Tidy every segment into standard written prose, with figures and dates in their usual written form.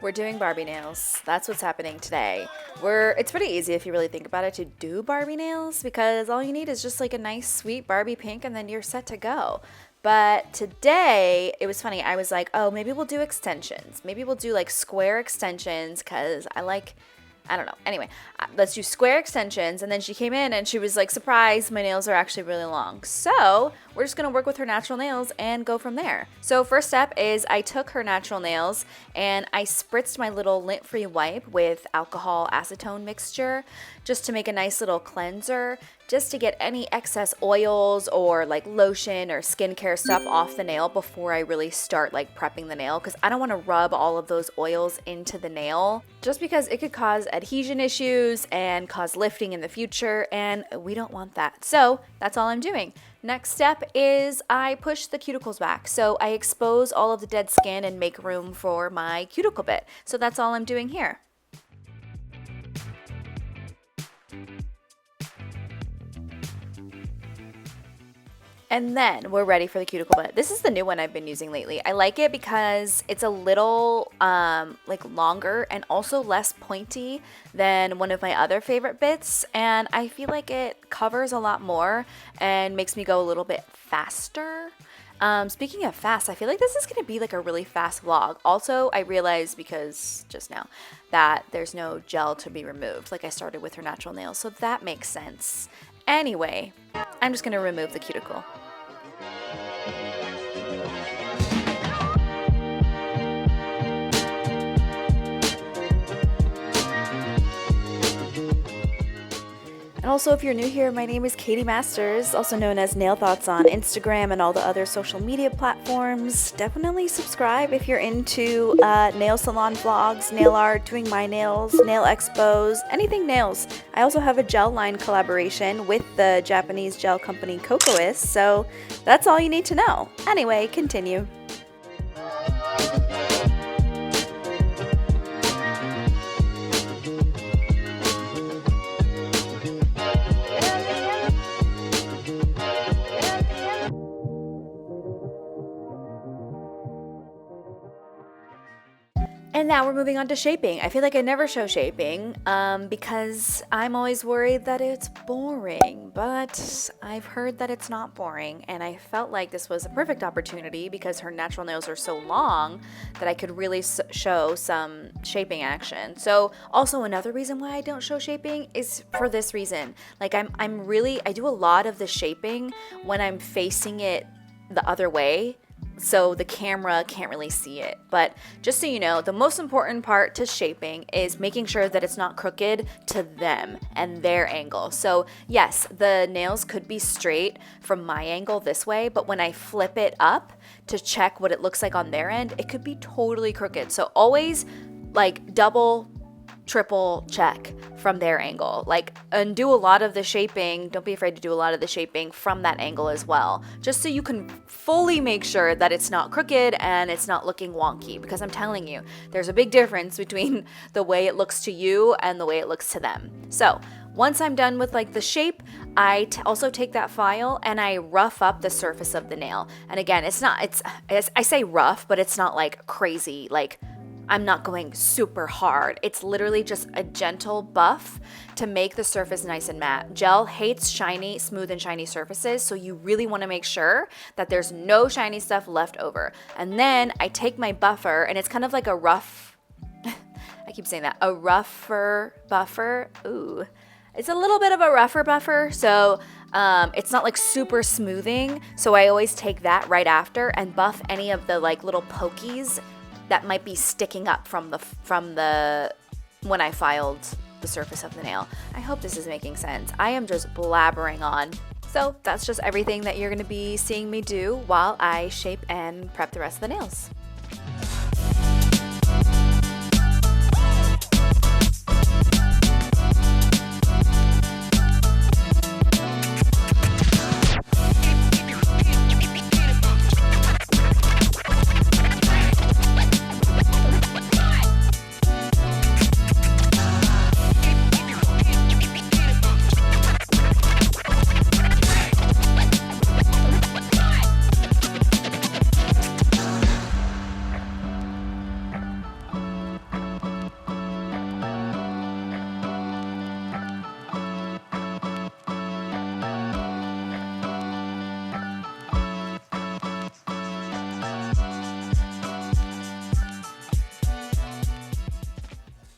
We're doing Barbie nails. That's what's happening today. It's pretty easy if you really think about it to do Barbie nails because all you need is just like a nice sweet Barbie pink and then you're set to go. But today, it was funny. I was like, oh, maybe we'll do extensions. Maybe we'll do like square extensions because I don't know. Anyway, let's do square extensions. And then she came in and she was like, surprise, my nails are actually really long. So we're just going to work with her natural nails and go from there. So first step is I took her natural nails and I spritzed my little lint-free wipe with alcohol acetone mixture just to make a nice little cleanser, just to get any excess oils or like lotion or skincare stuff off the nail before I really start like prepping the nail, because I don't want to rub all of those oils into the nail just because it could cause adhesion issues and cause lifting in the future, and we don't want that. So that's all I'm doing. Next step is I push the cuticles back. So I expose all of the dead skin and make room for my cuticle bit. So that's all I'm doing here. And then we're ready for the cuticle bit. This is the new one I've been using lately. I like it because it's a little like longer and also less pointy than one of my other favorite bits. And I feel like it covers a lot more and makes me go a little bit faster. Speaking of fast, I feel like this is going to be like a really fast vlog. Also, I realized because just now that there's no gel to be removed. Like I started with her natural nails, so that makes sense. Anyway, I'm just going to remove the cuticle. And also, if you're new here, my name is Katie Masters, also known as Nail Thoughts on Instagram and all the other social media platforms. Definitely subscribe if you're into nail salon vlogs, nail art, doing my nails, nail expos, anything nails. I also have a gel line collaboration with the Japanese gel company cutest, so that's all you need to know. Anyway, continue. And now we're moving on to shaping. I feel like I never show shaping because I'm always worried that it's boring, but I've heard that it's not boring, and I felt like this was a perfect opportunity because her natural nails are so long that I could really show some shaping action. So also another reason why I don't show shaping is for this reason. Like I do a lot of the shaping when I'm facing it the other way, so the camera can't really see it. But just so you know, the most important part to shaping is making sure that it's not crooked to them and their angle. So yes, the nails could be straight from my angle this way, but when I flip it up to check what it looks like on their end, it could be totally crooked. So always like double, triple check from their angle, and do a lot of the shaping. Don't be afraid to do a lot of the shaping from that angle as well, just so you can fully make sure that it's not crooked and it's not looking wonky, because I'm telling you, there's a big difference between the way it looks to you and the way it looks to them. So once I'm done with like the shape, I also take that file and I rough up the surface of the nail. And again, I say rough, but it's not like crazy, like I'm not going super hard. It's literally just a gentle buff to make the surface nice and matte. Gel hates smooth and shiny surfaces, so you really want to make sure that there's no shiny stuff left over. And then I take my buffer, and it's kind of like a rough, I keep saying that, a rougher buffer. Ooh. It's a little bit of a rougher buffer, so it's not like super smoothing. So I always take that right after and buff any of the like little pokies that might be sticking up from the when I filed the surface of the nail. I hope this is making sense. I am just blabbering on. So that's just everything that you're going to be seeing me do while I shape and prep the rest of the nails.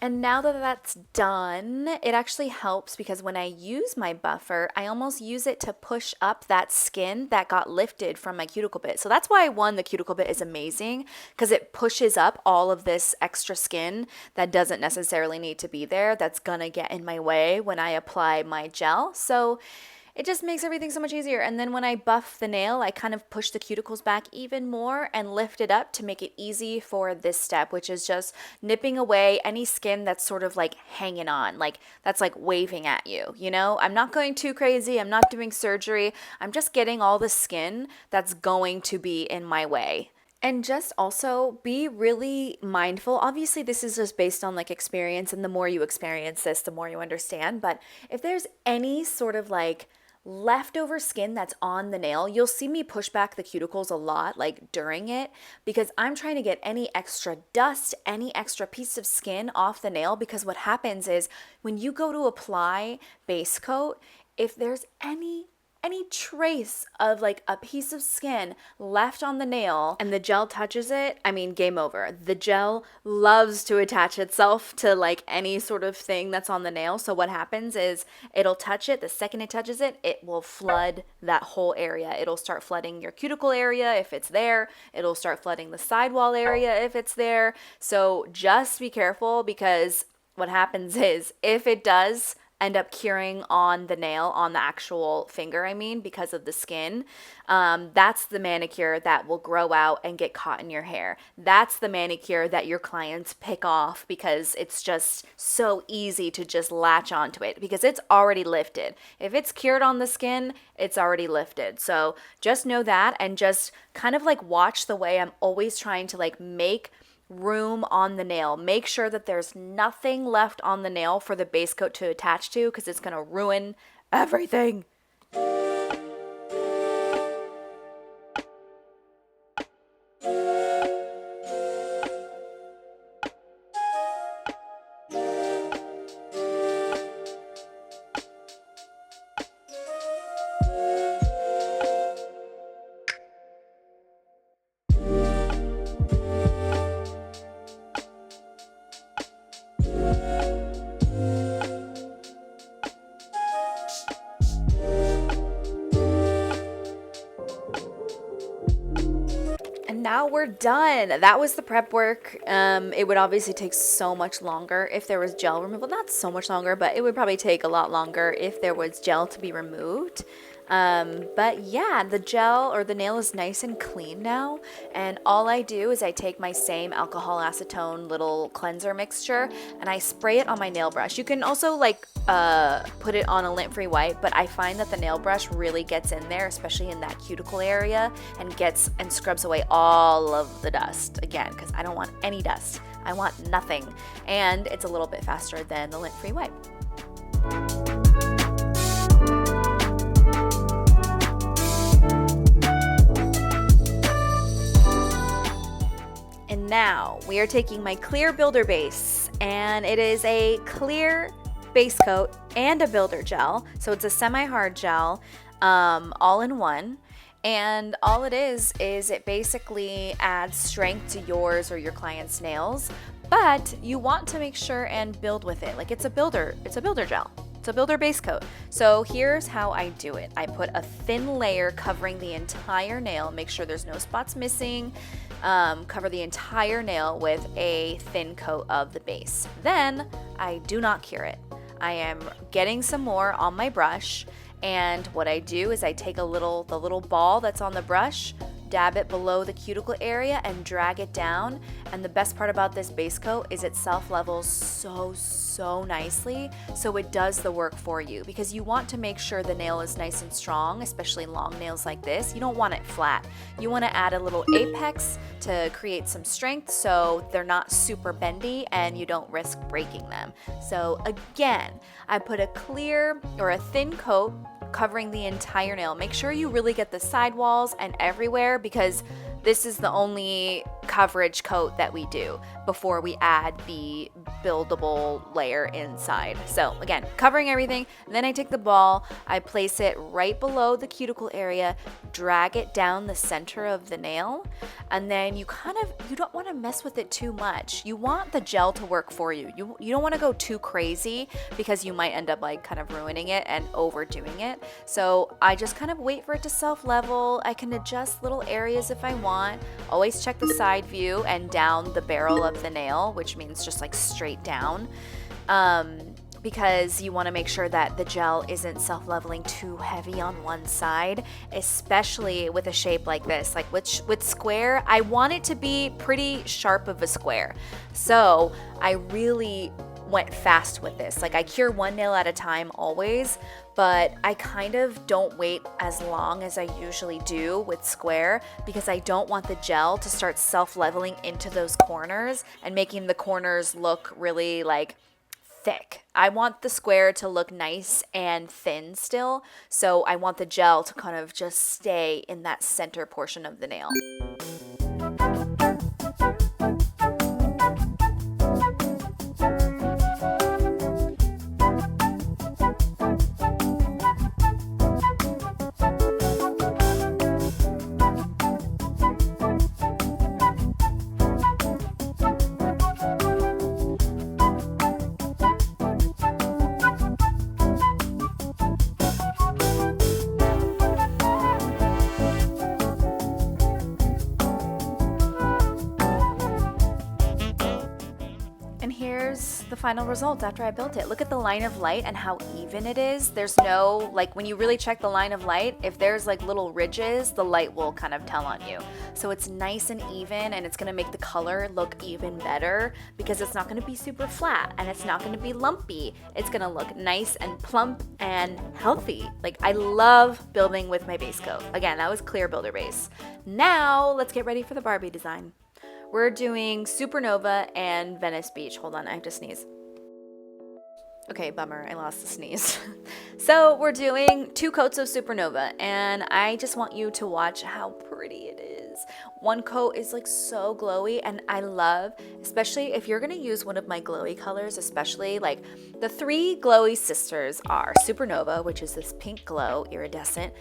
And now that that's done, it actually helps because when I use my buffer, I almost use it to push up that skin that got lifted from my cuticle bit. So that's why the cuticle bit is amazing because it pushes up all of this extra skin that doesn't necessarily need to be there, that's gonna get in my way when I apply my gel. So it just makes everything so much easier. And then when I buff the nail, I kind of push the cuticles back even more and lift it up to make it easy for this step, which is just nipping away any skin that's sort of like hanging on, like that's like waving at you, you know? I'm not going too crazy. I'm not doing surgery. I'm just getting all the skin that's going to be in my way. And just also be really mindful. Obviously, this is just based on like experience, and the more you experience this, the more you understand. But if there's any sort of like leftover skin that's on the nail, you'll see me push back the cuticles a lot like during it because I'm trying to get any extra dust, any extra piece of skin off the nail, because what happens is when you go to apply base coat, if there's any trace of like a piece of skin left on the nail and the gel touches it, I mean, game over. The gel loves to attach itself to like any sort of thing that's on the nail. So what happens is it'll touch it. The second it touches it, it will flood that whole area. It'll start flooding your cuticle area if it's there. It'll start flooding the sidewall area if it's there. So just be careful, because what happens is if it does end up curing on the nail, on the actual finger, I mean, because of the skin, that's the manicure that will grow out and get caught in your hair. That's the manicure that your clients pick off because it's just so easy to just latch onto it because it's already lifted. If it's cured on the skin, it's already lifted. So just know that, and just kind of like watch the way I'm always trying to like make room on the nail. Make sure that there's nothing left on the nail for the base coat to attach to, because it's going to ruin everything. Now we're done. That was the prep work. It would obviously take so much longer if there was gel removal. Not so much longer, but it would probably take a lot longer if there was gel to be removed. But yeah, the gel or the nail is nice and clean now. And all I do is I take my same alcohol acetone little cleanser mixture and I spray it on my nail brush. You can also like put it on a lint-free wipe, but I find that the nail brush really gets in there, especially in that cuticle area, and gets and scrubs away all of the dust again, because I don't want any dust. I want nothing. And it's a little bit faster than the lint-free wipe. And now we are taking my clear builder base, and it is a clear base coat and a builder gel. So it's a semi-hard gel, all in one. And all it is it basically adds strength to yours or your client's nails, but you want to make sure and build with it. Like it's a builder gel. It's a builder base coat. So here's how I do it. I put a thin layer covering the entire nail, make sure there's no spots missing, cover the entire nail with a thin coat of the base. Then I do not cure it. I am getting some more on my brush, and what I do is I take the little ball that's on the brush, dab it below the cuticle area and drag it down. And the best part about this base coat is it self-levels so nicely, so it does the work for you, because you want to make sure the nail is nice and strong, especially long nails like this. You don't want it flat. You want to add a little apex to create some strength so they're not super bendy and you don't risk breaking them. So again, I put a clear or a thin coat covering the entire nail. Make sure you really get the sidewalls and everywhere, because this is the only coverage coat that we do before we add the buildable layer inside. So again, covering everything. And then I take the ball, I place it right below the cuticle area, drag it down the center of the nail, and then you don't want to mess with it too much. You want the gel to work for you. You don't want to go too crazy because you might end up like kind of ruining it and overdoing it. So I just kind of wait for it to self-level. I can adjust little areas if I want. Always check the side view and down the barrel of the nail, which means just like straight down. Because you want to make sure that the gel isn't self-leveling too heavy on one side, especially with a shape like this. Like with square, I want it to be pretty sharp of a square. So I really went fast with this. Like I cure one nail at a time always, but I kind of don't wait as long as I usually do with square because I don't want the gel to start self-leveling into those corners and making the corners look really like thick. I want the square to look nice and thin still, so I want the gel to kind of just stay in that center portion of the nail. Here's the final result after I built it. Look at the line of light and how even it is. There's no, like when you really check the line of light, if there's like little ridges, the light will kind of tell on you. So it's nice and even, and it's gonna make the color look even better because it's not gonna be super flat and it's not gonna be lumpy. It's gonna look nice and plump and healthy. Like I love building with my base coat. Again, that was clear builder base. Now let's get ready for the Barbie design. We're doing Supernova and Venice Beach. Hold on, I have to sneeze. Okay, bummer, I lost the sneeze. So we're doing 2 coats of Supernova, and I just want you to watch how pretty it is. One coat is like so glowy, and I love, especially if you're gonna use one of my glowy colors, especially like the 3 glowy sisters are Supernova, which is this pink glow iridescent,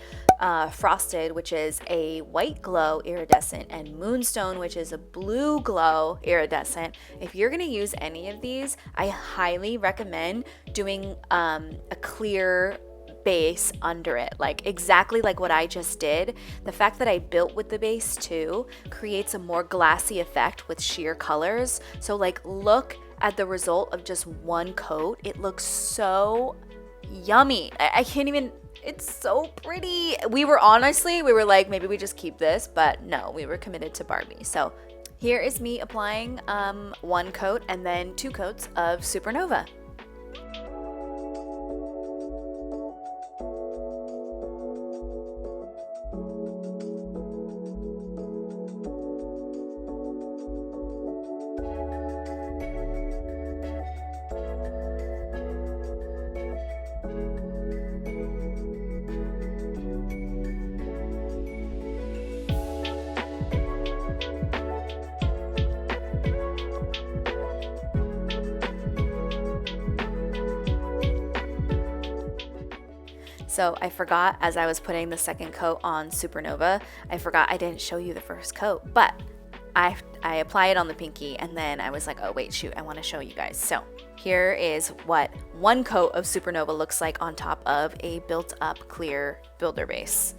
Frosted, which is a white glow iridescent, and Moonstone, which is a blue glow iridescent. If you're gonna use any of these, I highly recommend doing a clear base under it, like exactly like what I just did. The fact that I built with the base too creates a more glassy effect with sheer colors. So like look at the result of just one coat. It looks so yummy. I can't even, it's so pretty. We were like, maybe we just keep this, but no, we were committed to Barbie. So here is me applying 1 coat and then 2 coats of Supernova. So I forgot, as I was putting the second coat on Supernova, I didn't show you the first coat, but I apply it on the pinky, and then I was like, oh wait, shoot, I want to show you guys. So here is what 1 coat of Supernova looks like on top of a built up clear builder base.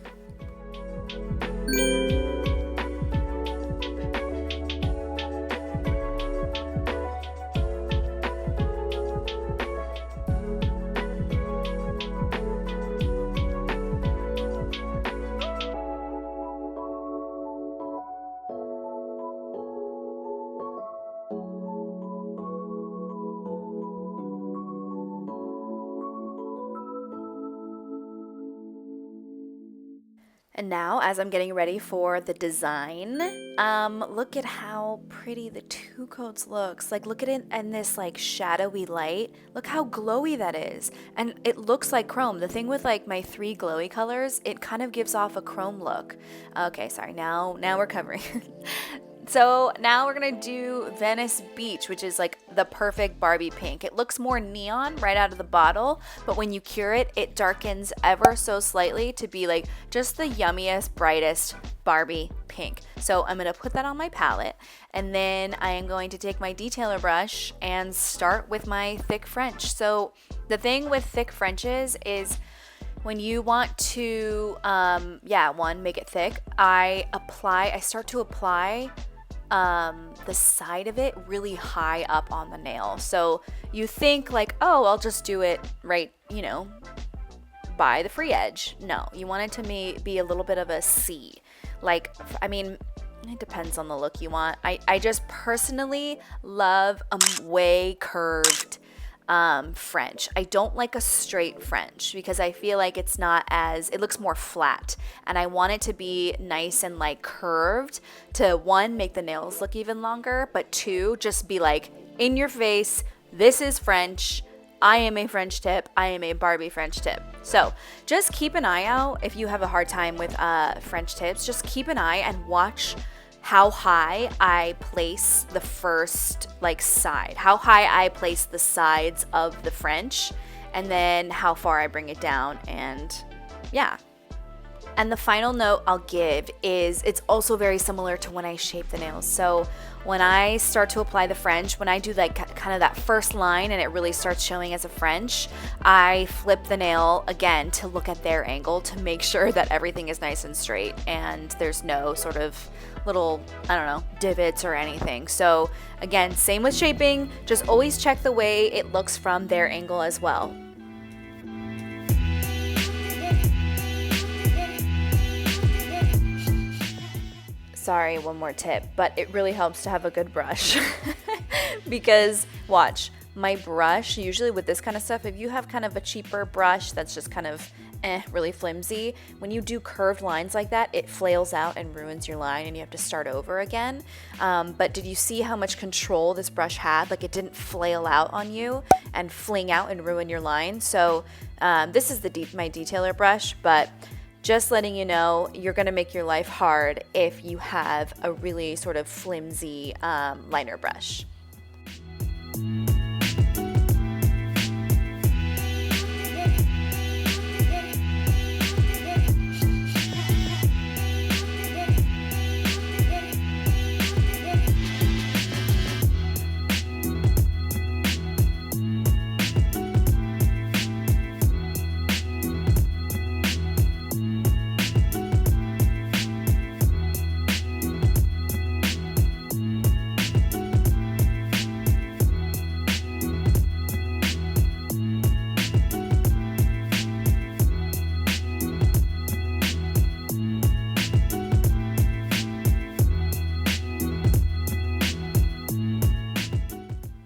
And now, as I'm getting ready for the design, look at how pretty the 2 coats looks. Like, look at it in this like shadowy light. Look how glowy that is. And it looks like chrome. The thing with like my 3 glowy colors, it kind of gives off a chrome look. Okay, sorry, now we're covering. So now we're gonna do Venice Beach, which is like the perfect Barbie pink. It looks more neon right out of the bottle, but when you cure it, it darkens ever so slightly to be like just the yummiest, brightest Barbie pink. So I'm gonna put that on my palette, and then I am going to take my detailer brush and start with my thick French. So the thing with thick Frenches is when you want to, make it thick, I start to apply the side of it really high up on the nail. So you think like, oh, I'll just do it right, by the free edge. No, you want it to be a little bit of a C. Like, I mean, it depends on the look you want. I just personally love a way curved French. I don't like a straight French because I feel like it looks more flat, and I want it to be nice and like curved to, one, make the nails look even longer, but two, just be like in your face, this is French. I am a French tip. I am a Barbie French tip. So just keep an eye out if you have a hard time with French tips. Just keep an eye and watch how high I place the first side, how high I place the sides of the French, and then how far I bring it down. And yeah. And the final note I'll give is it's also very similar to when I shape the nails. So when I start to apply the French, when I do kind of that first line and it really starts showing as a French, I flip the nail again to look at their angle to make sure that everything is nice and straight and there's no sort of little, divots or anything. So again, same with shaping, just always check the way it looks from their angle as well. Sorry, one more tip, but it really helps to have a good brush because watch, my brush, usually with this kind of stuff, if you have kind of a cheaper brush that's just kind of really flimsy, when you do curved lines like that, it flails out and ruins your line and you have to start over again. But did you see how much control this brush had? Like, it didn't flail out on you and fling out and ruin your line. So this is my detailer brush, but just letting you know, you're going to make your life hard if you have a really sort of flimsy liner brush.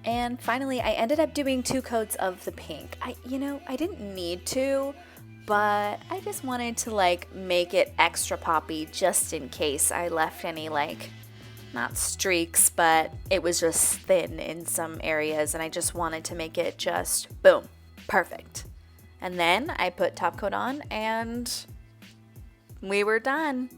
And finally, I ended up doing 2 coats of the pink. I didn't need to, but I just wanted to make it extra poppy just in case I left any not streaks, but it was just thin in some areas and I just wanted to make it just boom, perfect. And then I put top coat on and we were done.